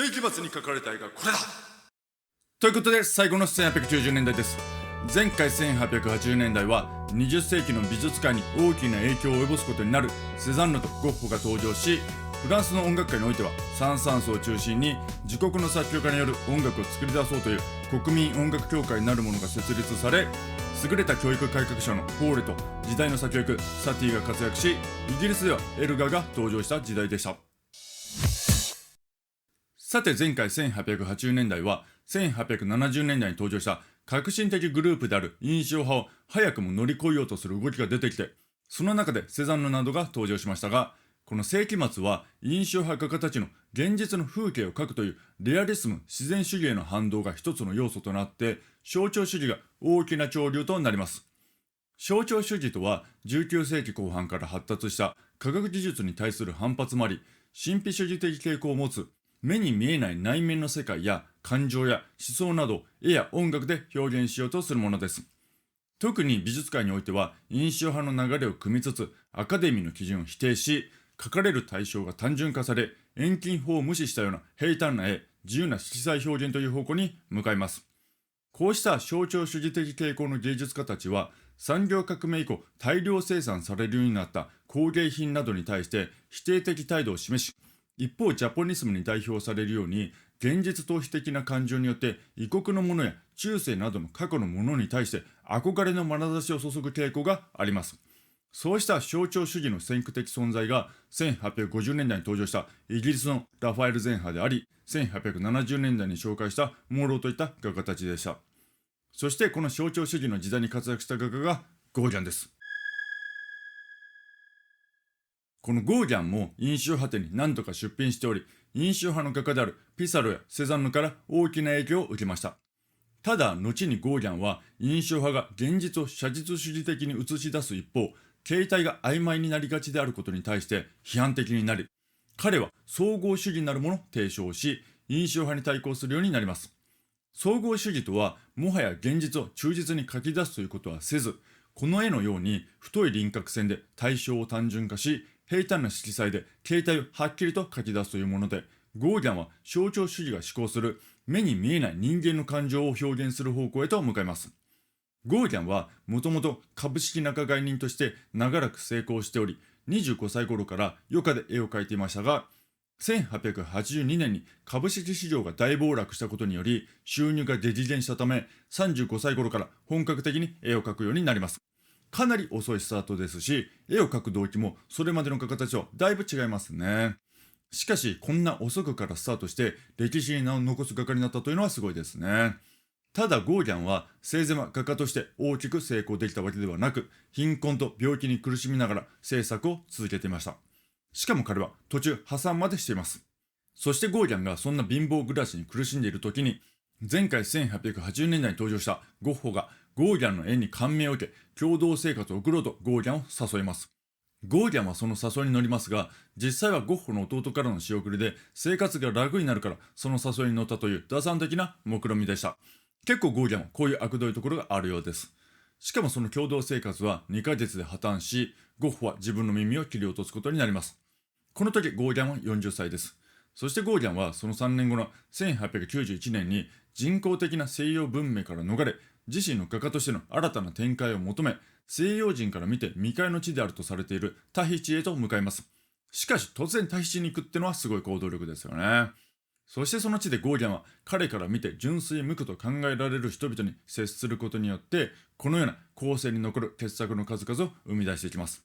世紀末に描かれた絵がこれだ。ということで最後の1890年代です。前回1880年代は20世紀の美術界に大きな影響を及ぼすことになるセザンヌとゴッホが登場し、フランスの音楽界においてはサン・サンスを中心に自国の作曲家による音楽を作り出そうという国民音楽協会なるものが設立され、優れた教育改革者のポーレと時代の作曲サティが活躍し、イギリスではエルガーが登場した時代でした。さて前回1880年代は1870年代に登場した革新的グループである印象派を早くも乗り越えようとする動きが出てきて、その中でセザンヌなどが登場しましたが、この世紀末は印象派画家たちの現実の風景を描くというレアリスム自然主義への反動が一つの要素となって、象徴主義が大きな潮流となります。象徴主義とは19世紀後半から発達した科学技術に対する反発もあり、神秘主義的傾向を持つ目に見えない内面の世界や感情や思想など絵や音楽で表現しようとするものです。特に美術界においては印象派の流れを組みつつアカデミーの基準を否定し、描かれる対象が単純化され、遠近法を無視したような平坦な絵、自由な色彩表現という方向に向かいます。こうした象徴主義的傾向の芸術家たちは産業革命以降大量生産されるようになった工芸品などに対して否定的態度を示し、一方ジャポニスムに代表されるように現実逃避的な感情によって異国のものや中世などの過去のものに対して憧れの眼差しを注ぐ傾向があります。そうした象徴主義の先駆的存在が1850年代に登場したイギリスのラファエル・ゼンハであり、1870年代に紹介したモーローといった画家たちでした。そしてこの象徴主義の時代に活躍した画家がゴーギャンです。このゴーギャンも印象派展に何度か出品しており、印象派の画家であるピサロやセザンヌから大きな影響を受けました。ただ後にゴーギャンは印象派が現実を写実主義的に映し出す一方、形態が曖昧になりがちであることに対して批判的になり、彼は総合主義なるものを提唱し、印象派に対抗するようになります。総合主義とはもはや現実を忠実に描き出すということはせず、この絵のように太い輪郭線で対象を単純化し、平坦な色彩で形態をはっきりと描き出すというもので、ゴーギャンは象徴主義が思考する目に見えない人間の感情を表現する方向へと向かいます。ゴーギャンはもともと株式仲買人として長らく成功しており、25歳頃から余暇で絵を描いていましたが、1882年に株式市場が大暴落したことにより収入が激減したため、35歳頃から本格的に絵を描くようになります。かなり遅いスタートですし、絵を描く動機もそれまでの画家たちとだいぶ違いますね。しかしこんな遅くからスタートして歴史に名を残す画家になったというのはすごいですね。ただゴーギャンは生前画家として大きく成功できたわけではなく、貧困と病気に苦しみながら制作を続けていました。しかも彼は途中破産までしています。そしてゴーギャンがそんな貧乏暮らしに苦しんでいる時に、前回1880年代に登場したゴッホがゴーギャンの絵に感銘を受け、共同生活を送ろうとゴーギャンを誘います。ゴーギャンはその誘いに乗りますが、実際はゴッホの弟からの仕送りで生活が楽になるからその誘いに乗ったという打算的な目論見でした。結構ゴーギャンはこういう悪どいところがあるようです。しかもその共同生活は2ヶ月で破綻し、ゴッホは自分の耳を切り落とすことになります。この時ゴーギャンは40歳です。そしてゴーギャンはその3年後の1891年に人工的な西洋文明から逃れ、自身の画家としての新たな展開を求め、西洋人から見て未開の地であるとされているタヒチへと向かいます。しかし突然タヒチに行くってのはすごい行動力ですよね。そしてその地でゴーギャンは彼から見て純粋無垢と考えられる人々に接することによって、このような後世に残る傑作の数々を生み出していきます。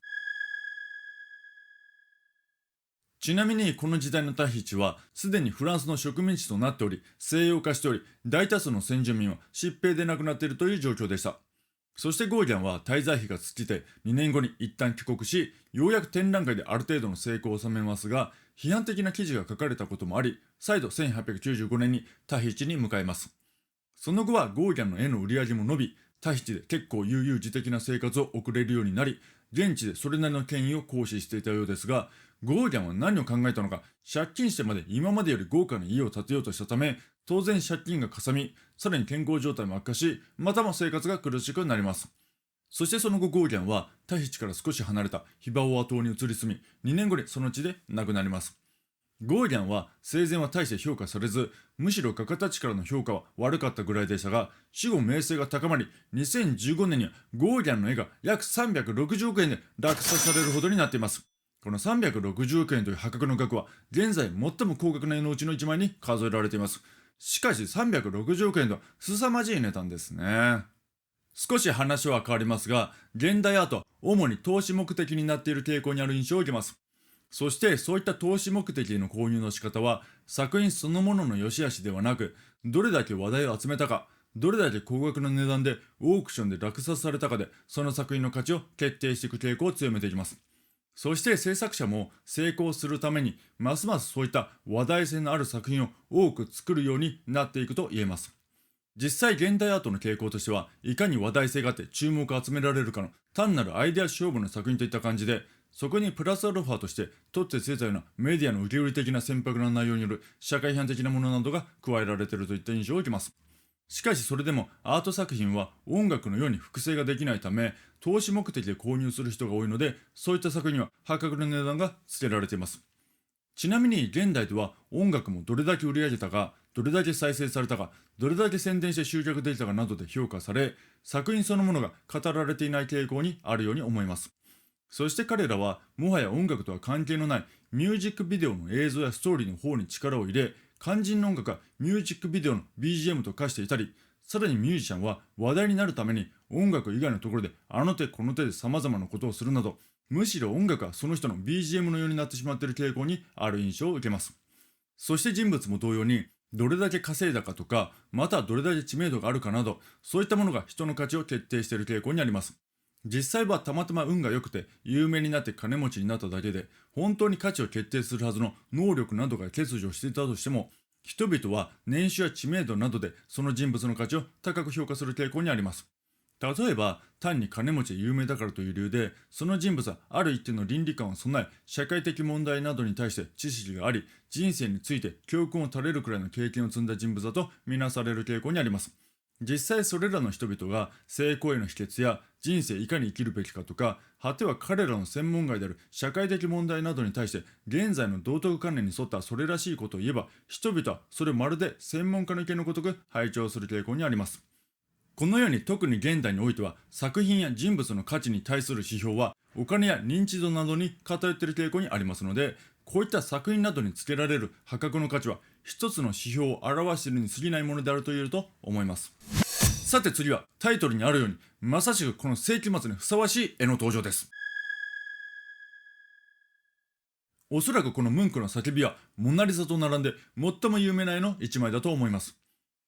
ちなみにこの時代のタヒチはすでにフランスの植民地となっており、西洋化しており、大多数の先住民は疾病で亡くなっているという状況でした。そしてゴーギャンは滞在費が尽きて2年後に一旦帰国し、ようやく展覧会である程度の成功を収めますが、批判的な記事が書かれたこともあり、再度1895年にタヒチに向かいます。その後はゴーギャンの絵の売り上げも伸び、タヒチで結構悠々自適な生活を送れるようになり、現地でそれなりの権威を行使していたようですが、ゴーギャンは何を考えたのか、借金してまで今までより豪華な家を建てようとしたため、当然借金がかさみ、さらに健康状態も悪化し、またも生活が苦しくなります。そしてその後ゴーギャンはタヒチから少し離れたヒバオア島に移り住み、2年後にその地で亡くなります。ゴーギャンは生前は大して評価されず、むしろ画家たちからの評価は悪かったぐらいでしたが、死後名声が高まり、2015年にはゴーギャンの絵が約360億円で落札されるほどになっています。この360億円という破格の額は、現在最も高額な絵のうちの1枚に数えられています。しかし360億円とは凄まじい値段ですね。少し話は変わりますが、現代アートは主に投資目的になっている傾向にある印象を受けます。そしてそういった投資目的での購入の仕方は、作品そのものの良し悪しではなく、どれだけ話題を集めたか、どれだけ高額な値段でオークションで落札されたかで、その作品の価値を決定していく傾向を強めていきます。そして制作者も成功するために、ますますそういった話題性のある作品を多く作るようになっていくと言えます。実際現代アートの傾向としては、いかに話題性があって注目を集められるかの単なるアイデア勝負の作品といった感じで、そこにプラスアルファとして取ってついたようなメディアの受け売り的な船舶な内容による社会批判的なものなどが加えられているといった印象を受けます。しかしそれでもアート作品は音楽のように複製ができないため、投資目的で購入する人が多いので、そういった作品には破格の値段が付けられています。ちなみに現代では音楽もどれだけ売り上げたか、どれだけ再生されたか、どれだけ宣伝して集客できたかなどで評価され、作品そのものが語られていない傾向にあるように思います。そして彼らはもはや音楽とは関係のないミュージックビデオの映像やストーリーの方に力を入れ、肝心の音楽がミュージックビデオの BGM と化していたり、さらにミュージシャンは話題になるために音楽以外のところであの手この手で様々なことをするなど、むしろ音楽はその人の BGM のようになってしまっている傾向にある印象を受けます。そして人物も同様に、どれだけ稼いだかとか、またはどれだけ知名度があるかなど、そういったものが人の価値を決定している傾向にあります。実際はたまたま運が良くて有名になって金持ちになっただけで、本当に価値を決定するはずの能力などが欠如していたとしても、人々は年収や知名度などでその人物の価値を高く評価する傾向にあります。例えば単に金持ちで有名だからという理由で、その人物はある一定の倫理観を備え、社会的問題などに対して知識があり、人生について教訓を垂れるくらいの経験を積んだ人物だとみなされる傾向にあります。実際それらの人々が成功への秘訣や人生いかに生きるべきかとか、果ては彼らの専門外である社会的問題などに対して現在の道徳観念に沿ったそれらしいことを言えば、人々はそれをまるで専門家の意見のごとく拝聴する傾向にあります。このように特に現代においては、作品や人物の価値に対する指標はお金や認知度などに偏っている傾向にありますので、こういった作品などにつけられる破格の価値は一つの指標を表しているに過ぎないものであると言えると思います。さて次はタイトルにあるように、まさしくこの世紀末にふさわしい絵の登場です。おそらくこのムンクの叫びはモナリザと並んで最も有名な絵の一枚だと思います。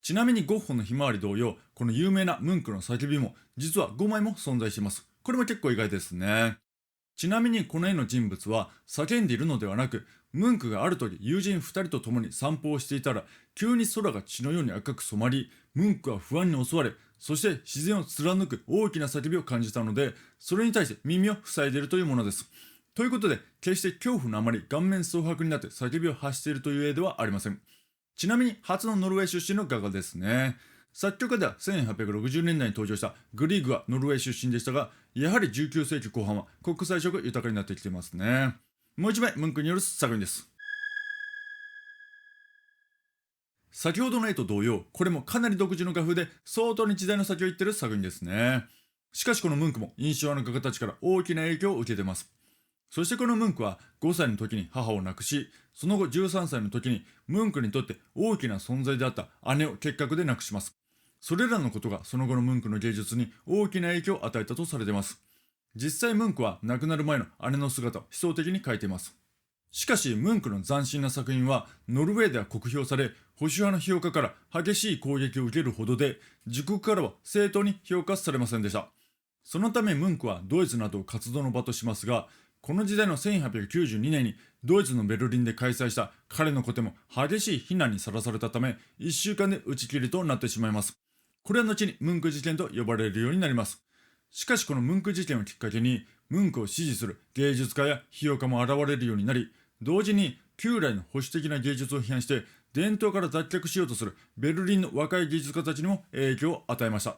ちなみにゴッホのひまわり同様、この有名なムンクの叫びも実は5枚も存在しています。これも結構意外ですね。ちなみにこの絵の人物は叫んでいるのではなく、ムンクがある時友人2人と共に散歩をしていたら、急に空が血のように赤く染まり、ムンクは不安に襲われ、そして自然を貫く大きな叫びを感じたので、それに対して耳を塞いでいるというものです。ということで、決して恐怖のあまり顔面蒼白になって叫びを発しているという絵ではありません。ちなみに初のノルウェー出身の画家ですね。作曲家では1860年代に登場したグリーグはノルウェー出身でしたが、やはり19世紀後半は国際色豊かになってきていますね。もう一枚ムンクによる作品です。先ほどの絵と同様、これもかなり独自の画風で相当に時代の先を言ってる作品ですね。しかしこのムンクも印象派の画家たちから大きな影響を受けています。そしてこのムンクは5歳の時に母を亡くし、その後13歳の時にムンクにとって大きな存在であった姉を結核で亡くします。それらのことがその後のムンクの芸術に大きな影響を与えたとされています。実際ムンクは亡くなる前の姉の姿を悲壮的に描いています。しかしムンクの斬新な作品はノルウェーでは酷評され、保守派の評価から激しい攻撃を受けるほどで、自国からは正当に評価されませんでした。そのためムンクはドイツなどを活動の場としますが、この時代の1892年にドイツのベルリンで開催した彼の個展も激しい非難にさらされたため、1週間で打ち切りとなってしまいます。これは後にムンク事件と呼ばれるようになります。しかしこのムンク事件をきっかけに、ムンクを支持する芸術家や批評家も現れるようになり、同時に旧来の保守的な芸術を批判して伝統から脱却しようとするベルリンの若い芸術家たちにも影響を与えました。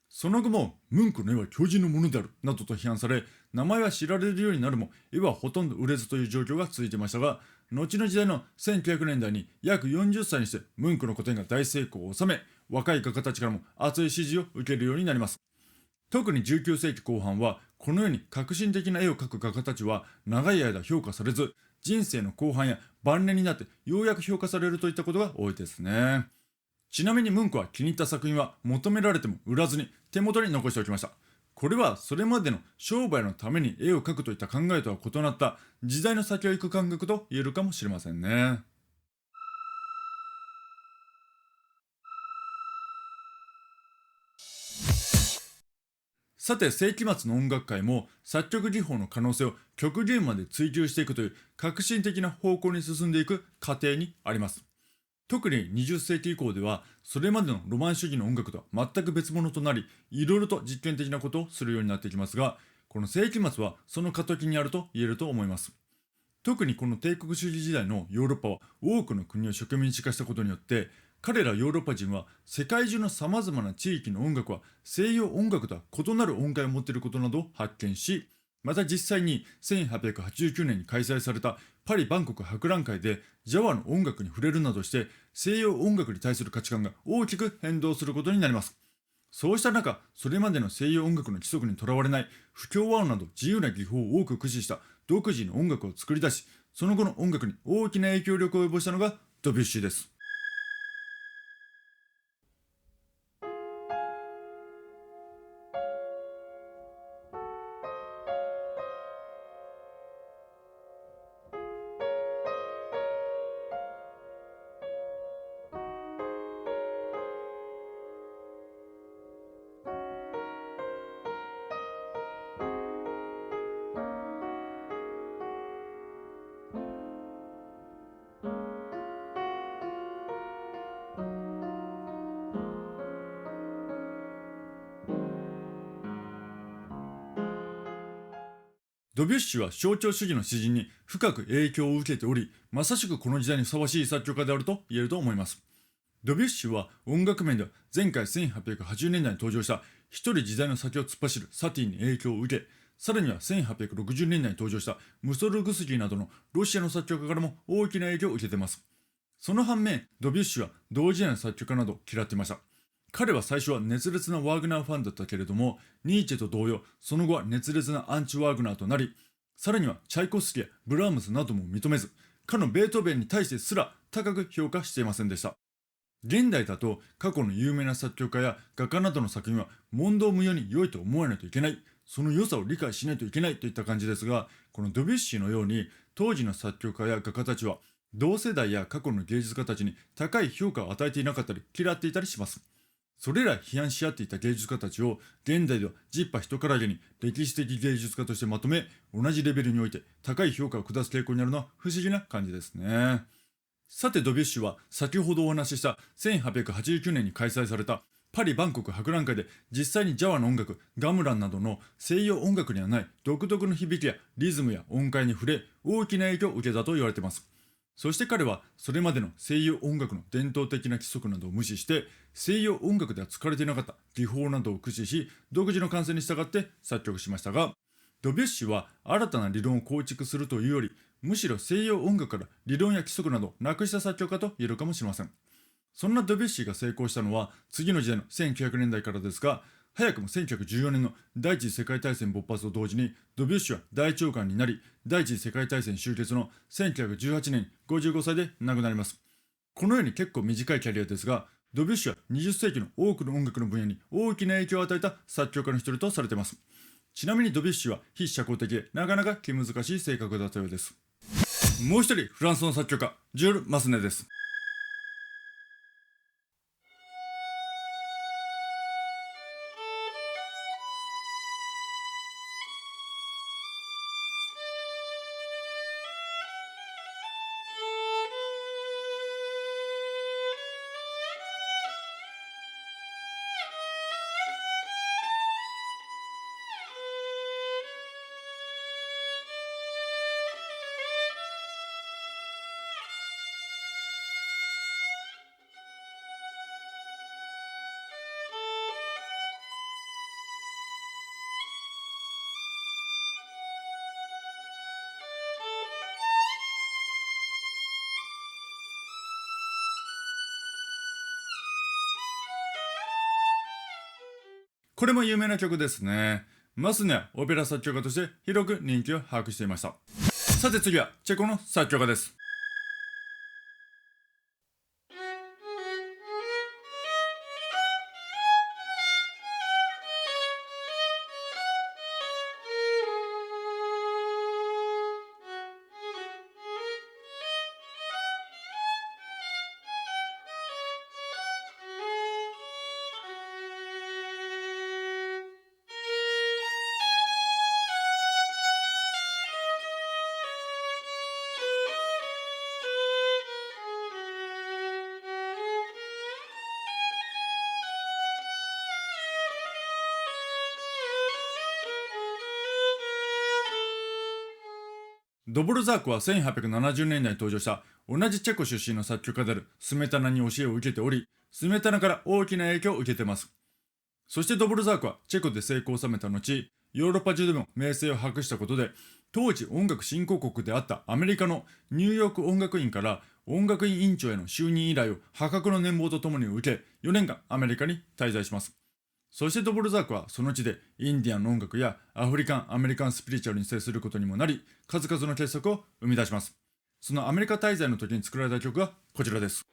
その後もムンクの絵は巨人のものであるなどと批判され、名前は知られるようになるも絵はほとんど売れずという状況が続いていましたが、後の時代の1900年代に約40歳にしてムンクの個展が大成功を収め、若い画家たちからも熱い支持を受けるようになります。特に19世紀後半はこのように革新的な絵を描く画家たちは長い間評価されず、人生の後半や晩年になってようやく評価されるといったことが多いですね。ちなみにムンクは気に入った作品は求められても売らずに手元に残しておきました。これはそれまでの商売のために絵を描くといった考えとは異なった時代の先を行く感覚と言えるかもしれませんね。さて、世紀末の音楽界も作曲技法の可能性を極限まで追求していくという革新的な方向に進んでいく過程にあります。特に20世紀以降ではそれまでのロマン主義の音楽とは全く別物となり、いろいろと実験的なことをするようになっていきますが、この世紀末はその過渡期にあると言えると思います。特にこの帝国主義時代のヨーロッパは多くの国を植民地化したことによって、彼らヨーロッパ人は世界中の様々な地域の音楽は西洋音楽とは異なる音階を持っていることなどを発見し、また実際に1889年に開催されたパリ万国博覧会でジャワの音楽に触れるなどして西洋音楽に対する価値観が大きく変動することになります。そうした中、それまでの西洋音楽の規則にとらわれない不協和音など自由な技法を多く駆使した独自の音楽を作り出し、その後の音楽に大きな影響力を及ぼしたのがドビュッシーです。ドビュッシーは象徴主義の詩人に深く影響を受けており、まさしくこの時代にふさわしい作曲家であると言えると思います。ドビュッシーは音楽面では前回1880年代に登場した一人時代の先を突っ走るサティに影響を受け、さらには1860年代に登場したムソルグスキーなどのロシアの作曲家からも大きな影響を受けています。その反面、ドビュッシーは同時代の作曲家などを嫌っていました。彼は最初は熱烈なワーグナーファンだったけれども、ニーチェと同様、その後は熱烈なアンチワーグナーとなり、さらにはチャイコフスキーやブラームスなども認めず、かのベートーベンに対してすら高く評価していませんでした。現代だと過去の有名な作曲家や画家などの作品は問答無用に良いと思わないといけない、その良さを理解しないといけないといった感じですが、このドビュッシーのように当時の作曲家や画家たちは同世代や過去の芸術家たちに高い評価を与えていなかったり嫌っていたりします。それら批判し合っていた芸術家たちを現代ではジッパ一からげに歴史的芸術家としてまとめ、同じレベルにおいて高い評価を下す傾向にあるのは不思議な感じですね。さて、ドビュッシーは先ほどお話しした1889年に開催されたパリ万国博覧会で実際にジャワの音楽、ガムランなどの西洋音楽にはない独特の響きやリズムや音階に触れ、大きな影響を受けたと言われています。そして彼はそれまでの西洋音楽の伝統的な規則などを無視して、西洋音楽では使われていなかった技法などを駆使し、独自の感性に従って作曲しましたが、ドビュッシーは新たな理論を構築するというより、むしろ西洋音楽から理論や規則などをなくした作曲家と言えるかもしれません。そんなドビュッシーが成功したのは次の時代の1900年代からですが、早くも1914年の第一次世界大戦勃発と同時にドビュッシーは大腸がんになり、第一次世界大戦終結の1918年に55歳で亡くなります。このように結構短いキャリアですが、ドビュッシーは20世紀の多くの音楽の分野に大きな影響を与えた作曲家の一人とされています。ちなみにドビュッシーは非社交的でなかなか気難しい性格だったようです。もう一人フランスの作曲家、ジュール・マスネです。これも有名な曲ですね。マスネはオペラ作曲家として広く人気を把握していました。さて次はチェコの作曲家です。ドボルザークは1870年代に登場した同じチェコ出身の作曲家であるスメタナに教えを受けており、スメタナから大きな影響を受けています。そしてドボルザークはチェコで成功を収めた後、ヨーロッパ中でも名声を博したことで、当時音楽振興国であったアメリカのニューヨーク音楽院から音楽院院長への就任依頼を破格の年俸とともに受け、4年間アメリカに滞在します。そしてドボルザークはその地でインディアンの音楽やアフリカン・アメリカン・スピリチュアルに接することにもなり、数々の傑作を生み出します。そのアメリカ滞在の時に作られた曲がこちらです。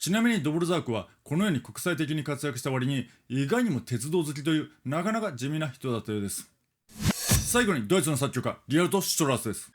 ちなみにドボルザークはこのように国際的に活躍した割に意外にも鉄道好きというなかなか地味な人だったようです。最後にドイツの作曲家リアルト・シュトラースです。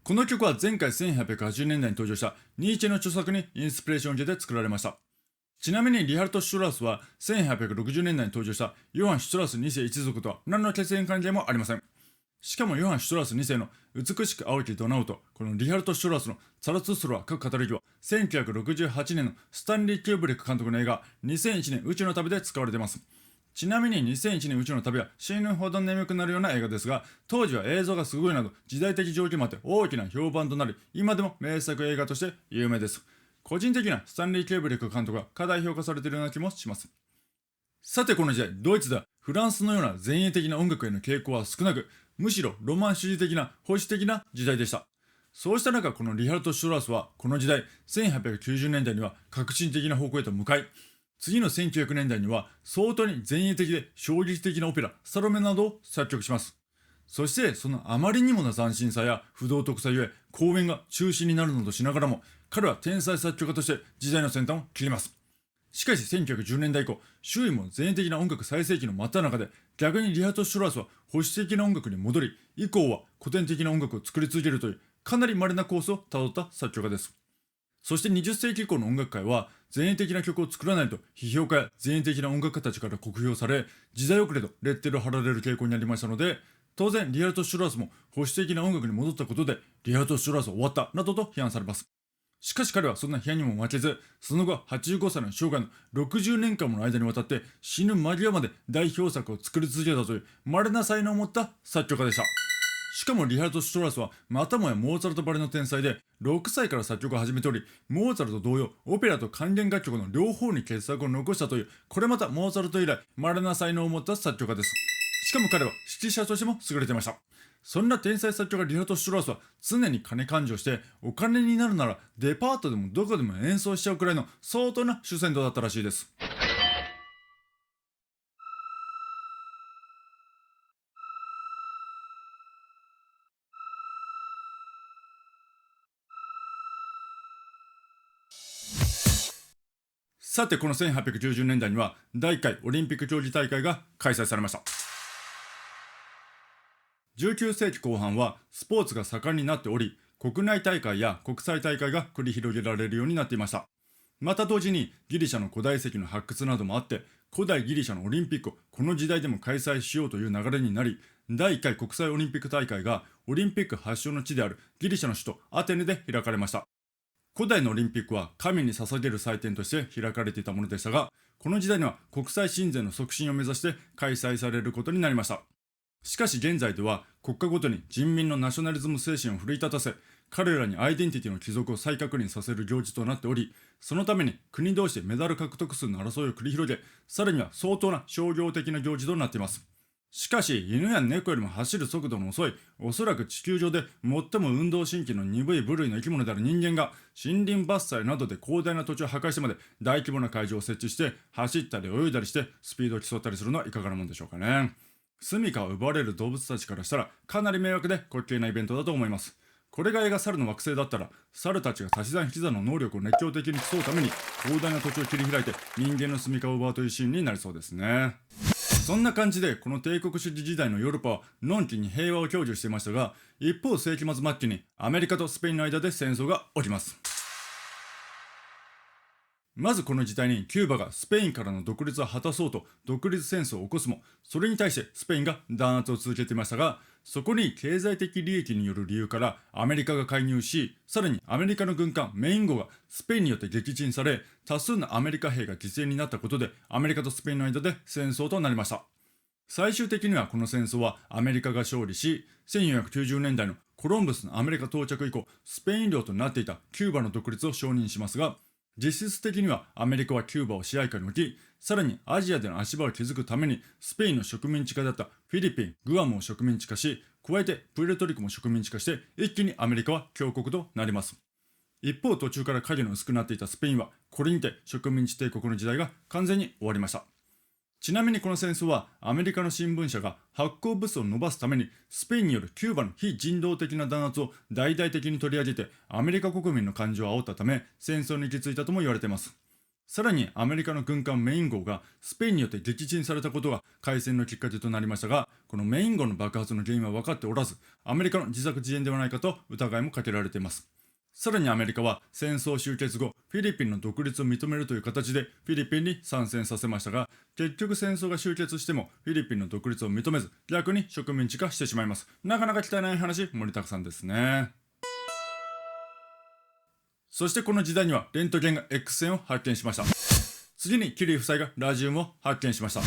この曲は前回1880年代に登場したニーチェの著作にインスピレーションを受けて作られました。ちなみにリハルト・シュトラースは1860年代に登場したヨハン・シュトラース2世一族とは何の血縁関係もありません。しかもヨハン・シュトラース2世の美しく青きドナウと、このリハルト・シュトラースのザラツストラー各語りは、1968年のスタンリー・キューブリック監督の映画、2001年宇宙の旅で使われています。ちなみに2001年宇宙の旅は死ぬほど眠くなるような映画ですが、当時は映像がすごいなど時代的状況もあって大きな評判となり、今でも名作映画として有名です。個人的なスタンリー・キューブリック監督が過大評価されているような気もします。さてこの時代、ドイツではフランスのような前衛的な音楽への傾向は少なく、むしろロマン主義的な保守的な時代でした。そうした中、このリハルト・シュトラースはこの時代、1890年代には革新的な方向へと向かい、次の1900年代には相当に前衛的で衝撃的なオペラ、サロメなどを作曲します。そしてそのあまりにもな斬新さや不動徳さゆえ、公演が中止になるなどしながらも、彼は天才作曲家として時代の先端を切ります。しかし1910年代以降、周囲も前衛的な音楽最盛期の真っ只中で、逆にリハルト・シュトラースは保守的な音楽に戻り、以降は古典的な音楽を作り続けるというかなり稀なコースをたどった作曲家です。そして20世紀以降の音楽界は前衛的な曲を作らないと批評家や前衛的な音楽家たちから酷評され、時代遅れとレッテルを貼られる傾向になりましたので、当然リハルト・シュトラースも保守的な音楽に戻ったことでリハルト・シュトラースは終わったなどと批判されます。しかし彼はそんな批判にも負けず、その後85歳の生涯の60年間もの間にわたって死ぬ間際まで代表作を作り続けたという稀な才能を持った作曲家でした。しかもリハルト・シュトラースはまたもやモーツァルトばりの天才で、6歳から作曲を始めており、モーツァルト同様オペラと管弦楽曲の両方に傑作を残したという、これまたモーツァルト以来稀な才能を持った作曲家です。しかも彼は指揮者としても優れていました。そんな天才作曲家リハルト・シュトラースは常に金勘定して、お金になるならデパートでもどこでも演奏しちゃうくらいの相当な主戦度だったらしいです。さてこの1890年代には第1回オリンピック競技大会が開催されました。19世紀後半はスポーツが盛んになっており、国内大会や国際大会が繰り広げられるようになっていました。また同時にギリシャの古代遺跡の発掘などもあって、古代ギリシャのオリンピックをこの時代でも開催しようという流れになり、第1回国際オリンピック大会がオリンピック発祥の地であるギリシャの首都アテネで開かれました。古代のオリンピックは神に捧げる祭典として開かれていたものでしたが、この時代には国際親善の促進を目指して開催されることになりました。しかし現在では国家ごとに人民のナショナリズム精神を奮い立たせ、彼らにアイデンティティの帰属を再確認させる行事となっており、そのために国同士でメダル獲得数の争いを繰り広げ、さらには相当な商業的な行事となっています。しかし犬や猫よりも走る速度の遅い、おそらく地球上で最も運動神経の鈍い部類の生き物である人間が森林伐採などで広大な土地を破壊してまで大規模な会場を設置して走ったり泳いだりしてスピードを競ったりするのはいかがなもんでしょうかね。住処を奪われる動物たちからしたらかなり迷惑で滑稽なイベントだと思います。これが映画猿の惑星だったら、猿たちが足し算引き算の能力を熱狂的に競うために広大な土地を切り開いて人間の住処を奪うというシーンになりそうですね。そんな感じでこの帝国主義時代のヨーロッパはのんきに平和を享受していましたが、一方世紀末末期にアメリカとスペインの間で戦争が起きます。まずこの時代にキューバがスペインからの独立を果たそうと独立戦争を起こすも、それに対してスペインが弾圧を続けていましたが、そこに経済的利益による理由からアメリカが介入し、さらにアメリカの軍艦メイン号がスペインによって撃沈され、多数のアメリカ兵が犠牲になったことでアメリカとスペインの間で戦争となりました。最終的にはこの戦争はアメリカが勝利し、1490年代のコロンブスのアメリカ到着以降、スペイン領となっていたキューバの独立を承認しますが、実質的にはアメリカはキューバを支配下に置き、さらにアジアでの足場を築くためにスペインの植民地化だったフィリピン、グアムを植民地化し、加えてプエルトリコも植民地化して一気にアメリカは強国となります。一方途中から影の薄くなっていたスペインはこれにて植民地帝国の時代が完全に終わりました。ちなみにこの戦争はアメリカの新聞社が発行部数を伸ばすためにスペインによるキューバの非人道的な弾圧を大々的に取り上げてアメリカ国民の感情を煽ったため戦争に行き着いたとも言われています。さらにアメリカの軍艦メイン号がスペインによって撃沈されたことが開戦のきっかけとなりましたが、このメイン号の爆発の原因は分かっておらず、アメリカの自作自演ではないかと疑いもかけられています。さらにアメリカは戦争終結後、フィリピンの独立を認めるという形でフィリピンに参戦させましたが、結局戦争が終結してもフィリピンの独立を認めず、逆に植民地化してしまいます。なかなか汚い話、盛りだくさんですね。そしてこの時代にはレントゲンが X 線を発見しました。次にキュリー夫妻がラジウムを発見しました。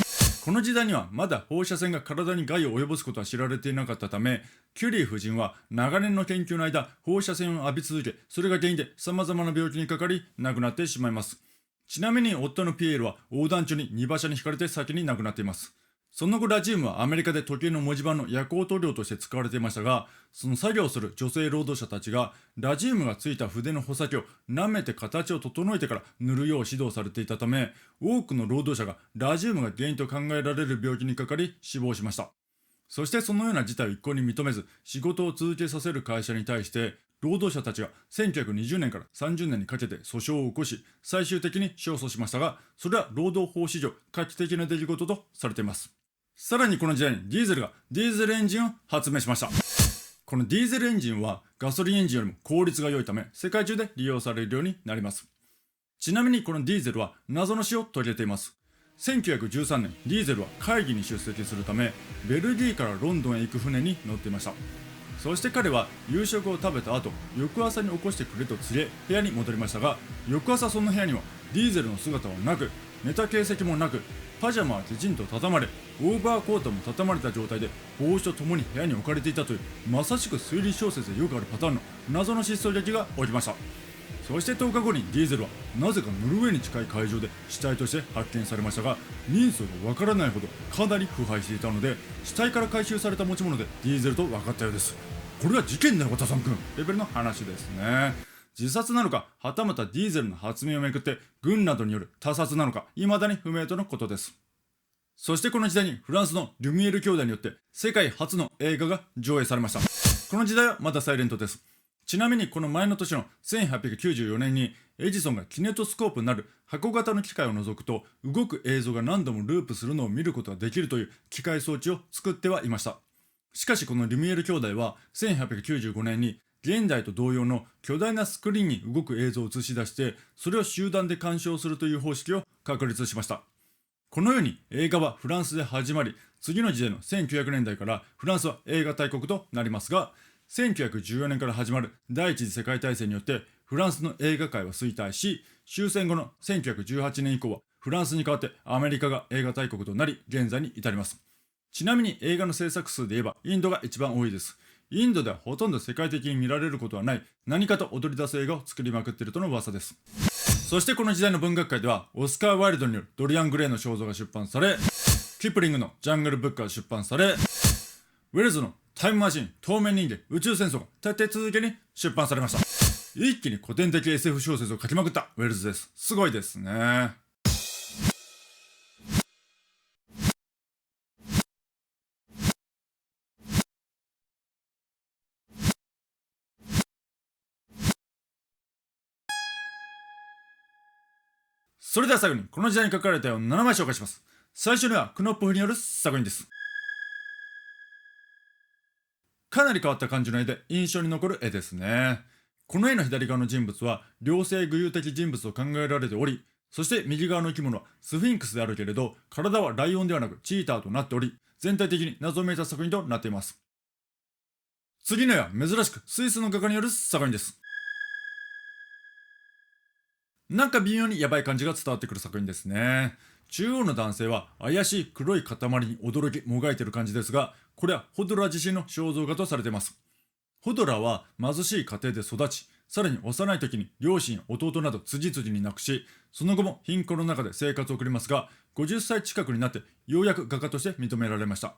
この時代にはまだ放射線が体に害を及ぼすことは知られていなかったため、キュリー夫人は長年の研究の間、放射線を浴び続け、それが原因で様々な病気にかかり、亡くなってしまいます。ちなみに夫のピエールは横断中に荷馬車にひかれて先に亡くなっています。その後ラジウムはアメリカで時計の文字盤の夜光塗料として使われていましたが、その作業をする女性労働者たちがラジウムがついた筆の穂先を舐めて形を整えてから塗るよう指導されていたため、多くの労働者がラジウムが原因と考えられる病気にかかり死亡しました。そしてそのような事態を一向に認めず、仕事を続けさせる会社に対して労働者たちが1920年から30年にかけて訴訟を起こし、最終的に勝訴しましたが、それは労働法史上画期的な出来事とされています。さらにこの時代にディーゼルがディーゼルエンジンを発明しました。このディーゼルエンジンはガソリンエンジンよりも効率が良いため、世界中で利用されるようになります。ちなみにこのディーゼルは謎の死を遂げています。1913年、ディーゼルは会議に出席するため、ベルギーからロンドンへ行く船に乗っていました。そして彼は夕食を食べた後、翌朝に起こしてくれと告げ、部屋に戻りましたが、翌朝その部屋にはディーゼルの姿はなく、寝た形跡もなく、パジャマはきちんと畳まれ、オーバーコートも畳まれた状態で帽子とともに部屋に置かれていたという、まさしく推理小説でよくあるパターンの謎の失踪劇が起きました。そして10日後にディーゼルはなぜかノルウェーに近い海上で死体として発見されましたが、人相がわからないほどかなり腐敗していたので、死体から回収された持ち物でディーゼルと分かったようです。これは事件だよ和田さんくんレベルの話ですね。自殺なのか、はたまたディーゼルの発明をめぐって軍などによる他殺なのか、未だに不明とのことです。そしてこの時代にフランスのリュミエール兄弟によって世界初の映画が上映されました。この時代はまだサイレントです。ちなみにこの前の年の1894年にエジソンがキネトスコープなる箱型の機械を除くと動く映像が何度もループするのを見ることができるという機械装置を作ってはいました。しかしこのリュミエール兄弟は1895年に現代と同様の巨大なスクリーンに動く映像を映し出して、それを集団で鑑賞するという方式を確立しました。このように映画はフランスで始まり、次の時代の1900年代からフランスは映画大国となりますが、1914年から始まる第一次世界大戦によってフランスの映画界は衰退し、終戦後の1918年以降はフランスに代わってアメリカが映画大国となり、現在に至ります。ちなみに映画の制作数で言えばインドが一番多いです。インドではほとんど世界的に見られることはない、何かと踊り出す映画を作りまくっているとの噂です。そしてこの時代の文学界ではオスカー・ワイルドによるドリアン・グレイの肖像が出版され、キプリングのジャングル・ブックが出版され、ウェルズのタイムマシン、透明人間、宇宙戦争が立て続けに出版されました。一気に古典的 SF 小説を書きまくったウェルズです。すごいですね。それでは最後にこの時代に書かれた絵を7枚紹介します。最初にはクノップフによる作品です。かなり変わった感じの絵で印象に残る絵ですね。この絵の左側の人物は両性具有的人物と考えられており、そして右側の生き物はスフィンクスであるけれど、体はライオンではなくチーターとなっており、全体的に謎めいた作品となっています。次の絵は珍しくスイスの画家による作品です。なんか微妙にヤバい感じが伝わってくる作品ですね。中央の男性は怪しい黒い塊に驚きもがいてる感じですが、これはホドラー自身の肖像画とされています。ホドラーは貧しい家庭で育ち、さらに幼い時に両親、弟など次々に亡くし、その後も貧困の中で生活を送りますが、50歳近くになってようやく画家として認められました。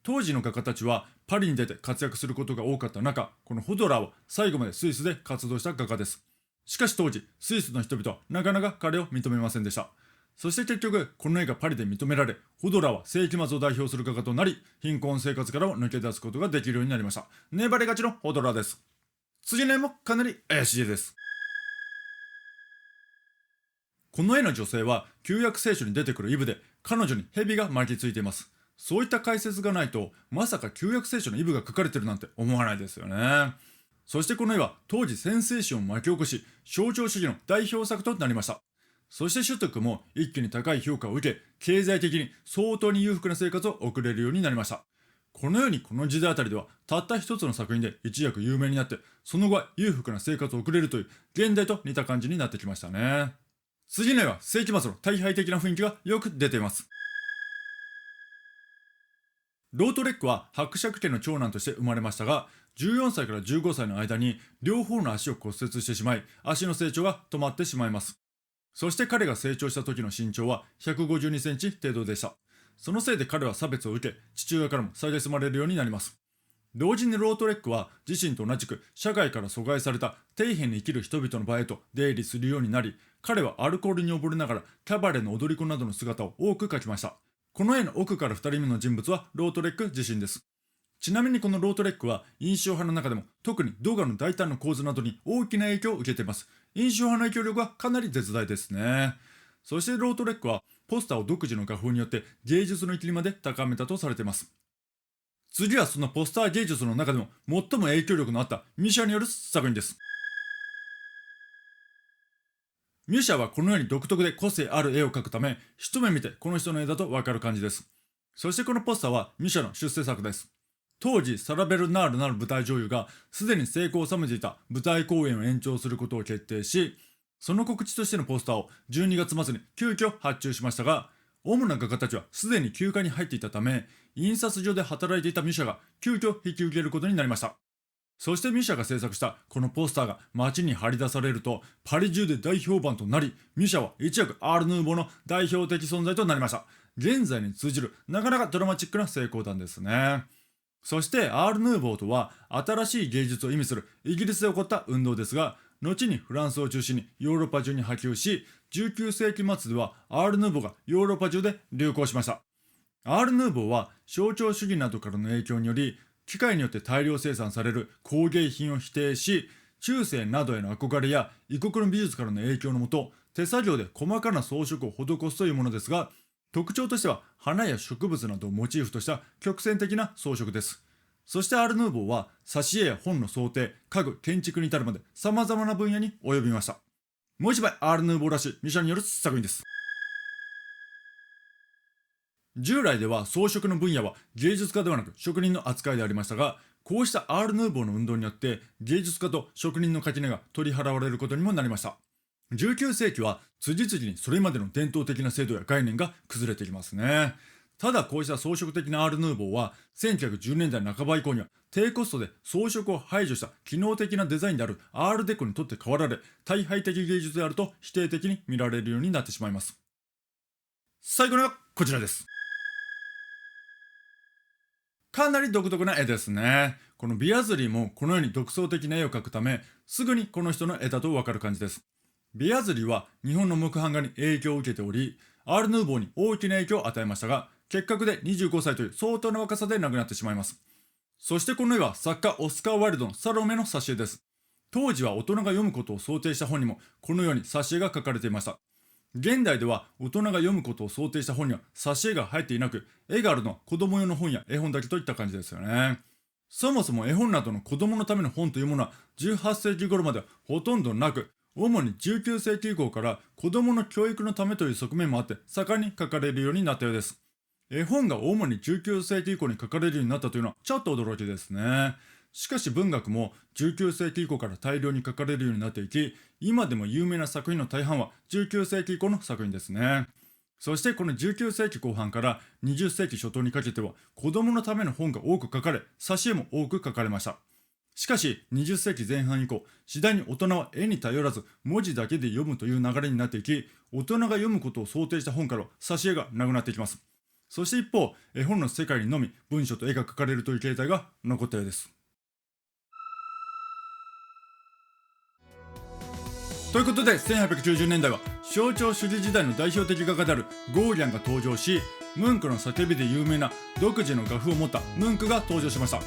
当時の画家たちはパリに出て活躍することが多かった中、このホドラーは最後までスイスで活動した画家です。しかし当時、スイスの人々はなかなか彼を認めませんでした。そして結局、この絵がパリで認められ、ホドラーは世紀末を代表する画家となり、貧困生活からも抜け出すことができるようになりました。粘りがちのホドラーです。次の絵もかなり怪しいです。この絵の女性は旧約聖書に出てくるイブで、彼女に蛇が巻きついています。そういった解説がないと、まさか旧約聖書のイブが書かれてるなんて思わないですよね。そしてこの絵は当時センセーションを巻き起こし、象徴主義の代表作となりました。そしてシュトゥックも一気に高い評価を受け、経済的に相当に裕福な生活を送れるようになりました。このようにこの時代あたりではたった一つの作品で一躍有名になって、その後は裕福な生活を送れるという現代と似た感じになってきましたね。次の絵は世紀末の大敗的な雰囲気がよく出ています。ロートレックは伯爵家の長男として生まれましたが、14歳から15歳の間に両方の足を骨折してしまい、足の成長が止まってしまいます。そして彼が成長した時の身長は152センチ程度でした。そのせいで彼は差別を受け、父親からも蔑まれるようになります。同時にロートレックは自身と同じく社会から阻害された底辺に生きる人々の場へと出入りするようになり、彼はアルコールに溺れながらキャバレーの踊り子などの姿を多く描きました。この絵の奥から2人目の人物はロートレック自身です。ちなみにこのロートレックは印象派の中でも特に動画の大胆な構図などに大きな影響を受けています。印象派の影響力はかなり絶大ですね。そしてロートレックはポスターを独自の画風によって芸術の域にまで高めたとされています。次はそのポスター芸術の中でも最も影響力のあったミュシャによる作品です。ミュシャはこのように独特で個性ある絵を描くため、一目見てこの人の絵だとわかる感じです。そしてこのポスターはミュシャの出世作です。当時サラベルナールなる舞台女優がすでに成功を収めていた舞台公演を延長することを決定し、その告知としてのポスターを12月末に急遽発注しましたが、主な画家たちはすでに休暇に入っていたため、印刷所で働いていたミュシャが急遽引き受けることになりました。そしてミュシャが制作したこのポスターが街に張り出されると、パリ中で大評判となり、ミュシャは一躍アール・ヌーボーの代表的存在となりました。現在に通じるなかなかドラマチックな成功談ですね。そしてアール・ヌーボーとは新しい芸術を意味するイギリスで起こった運動ですが、後にフランスを中心にヨーロッパ中に波及し、19世紀末ではアール・ヌーボーがヨーロッパ中で流行しました。アール・ヌーボーは象徴主義などからの影響により、機械によって大量生産される工芸品を否定し、中世などへの憧れや異国の美術からの影響のもと、手作業で細かな装飾を施すというものですが、特徴としては花や植物などをモチーフとした曲線的な装飾です。そしてアール・ヌーボーは挿絵や本の装丁、家具、建築に至るまで様々な分野に及びました。もう一枚アール・ヌーボーらしいミュシャによる作品です。従来では装飾の分野は芸術家ではなく職人の扱いでありましたが、こうしたアール・ヌーボーの運動によって芸術家と職人の垣根が取り払われることにもなりました。19世紀は次々にそれまでの伝統的な制度や概念が崩れてきますね。ただこうした装飾的なアール・ヌーボーは1910年代半ば以降には低コストで装飾を排除した機能的なデザインであるアール・デコにとって変わられ、大敗的芸術であると否定的に見られるようになってしまいます。最後にはこちらです。かなり独特な絵ですね。このビアズリーもこのように独創的な絵を描くため、すぐにこの人の絵だとわかる感じです。ビアズリーは日本の木版画に影響を受けており、アール・ヌーボーに大きな影響を与えましたが、結核で25歳という相当な若さで亡くなってしまいます。そしてこの絵は作家オスカー・ワイルドのサロメの挿絵です。当時は大人が読むことを想定した本にもこのように挿絵が描かれていました。現代では大人が読むことを想定した本には挿絵が入っていなく、絵があるのは子供用の本や絵本だけといった感じですよね。そもそも絵本などの子供のための本というものは18世紀頃まではほとんどなく、主に19世紀以降から子供の教育のためという側面もあって盛んに書かれるようになったようです。絵本が主に19世紀以降に書かれるようになったというのはちょっと驚きですね。しかし文学も19世紀以降から大量に書かれるようになっていき、今でも有名な作品の大半は19世紀以降の作品ですね。そしてこの19世紀後半から20世紀初頭にかけては子供のための本が多く書かれ、挿絵も多く書かれました。しかし20世紀前半以降、次第に大人は絵に頼らず文字だけで読むという流れになっていき、大人が読むことを想定した本からは挿絵がなくなっていきます。そして一方、絵本の世界にのみ文章と絵が描かれるという形態が残ったようです。ということで1890年代は象徴主義時代の代表的画家であるゴーギャンが登場し、ムンクの叫びで有名な独自の画風を持ったムンクが登場しました。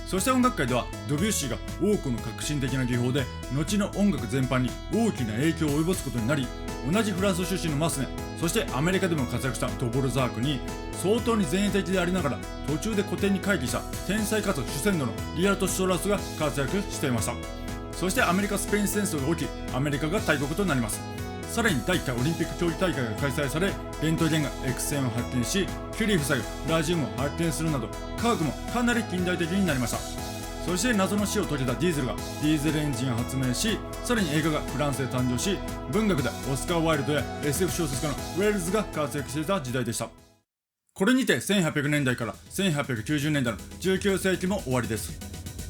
そして音楽界ではドビュッシーが多くの革新的な技法で後の音楽全般に大きな影響を及ぼすことになり、同じフランス出身のマスネ、そしてアメリカでも活躍したドボルザークに相当に前衛的でありながら途中で古典に回帰した天才かつ主戦度のリアルト・シュトラウスが活躍していました。そしてアメリカ・スペイン戦争が起き、アメリカが大国となります。さらに第1回オリンピック競技大会が開催され、レントゲンが X 線を発見し、キュリー夫妻がラジウムを発見するなど科学もかなり近代的になりました。そして謎の死を遂げたディーゼルがディーゼルエンジンを発明し、さらに映画がフランスで誕生し、文学でオスカー・ワイルドや SF 小説家のウェールズが活躍していた時代でした。これにて1800年代から1890年代の19世紀も終わりです。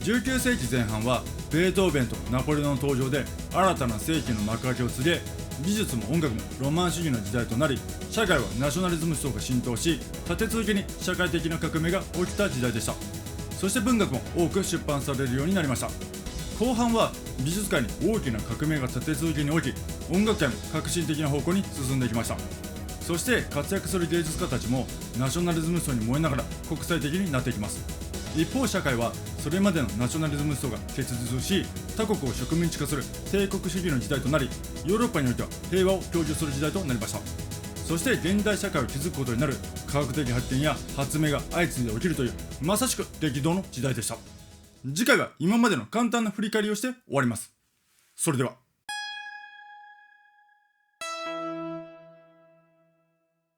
19世紀前半はベートーベンとナポレオンの登場で新たな世紀の幕開けを告げ、美術も音楽もロマン主義の時代となり、社会はナショナリズム思想が浸透し、立て続けに社会的な革命が起きた時代でした。そして文学も多く出版されるようになりました。後半は美術界に大きな革命が立て続けに起き、音楽界も革新的な方向に進んでいきました。そして活躍する芸術家たちもナショナリズム思想に燃えながら国際的になっていきます。一方社会はそれまでのナショナリズム思想が結実し、他国を植民地化する帝国主義の時代となり、ヨーロッパにおいては平和を享受する時代となりました。そして現代社会を築くことになる科学的発展や発明が相次いで起きるという、まさしく激動の時代でした。次回は今までの簡単な振り返りをして終わります。それでは。